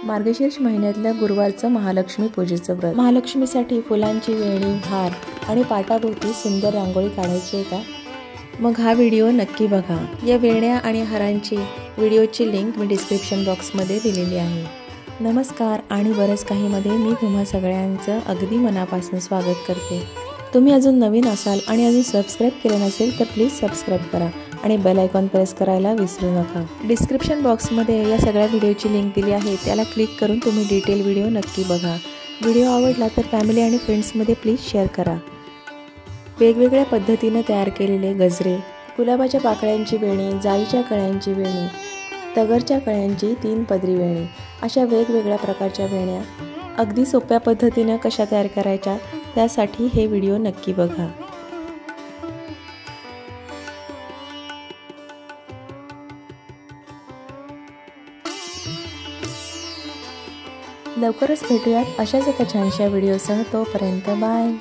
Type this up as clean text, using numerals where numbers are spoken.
मार्गशीर्ष महिन्यातल्या गुरुवारचं महालक्ष्मी पूजेचं व्रत। महालक्ष्मीसाठी फुलांची वेणी, हार आणि पाटाभोवती सुंदर रांगोळी काढायची आहे का? मग हा व्हिडिओ नक्की बघा। या वेण्या आणि हारांची व्हिडिओची लिंक मी डिस्क्रिप्शन बॉक्समध्ये दिलेली आहे। नमस्कार आणि बरंच काहीमध्ये मी तुम्हा सगळ्यांचं अगदी मनापासून स्वागत करते। तुम्ही अजून नवीन असाल आणि अजून सबस्क्राईब केले नसेल तर प्लीज सबस्क्राईब करा आणि बेल आयकॉन प्रेस करायला विसरू नका। डिस्क्रिप्शन बॉक्समध्ये या सगळ्या व्हिडिओची लिंक दिली आहे, त्याला क्लिक करून तुम्ही डिटेल व्हिडिओ नक्की बघा। व्हिडिओ आवडला तर फॅमिली आणि फ्रेंड्समध्ये प्लीज शेअर करा। वेगवेगळ्या पद्धतीने तयार केलेले गजरे, गुलाबाच्या पाकळ्यांची वेणी, जाईच्या कळ्यांची वेणी, तगरच्या कळ्यांची 3 पदरी वेणी, अशा वेगवेगळ्या प्रकारच्या वेण्या अगदी सोप्या पद्धतीने कशा तयार करायच्या त्यासाठी हे व्हिडिओ नक्की बघा। लवकरच भेटूयात अशाच एका छानशा व्हिडिओसह। तोपर्यंत बाय।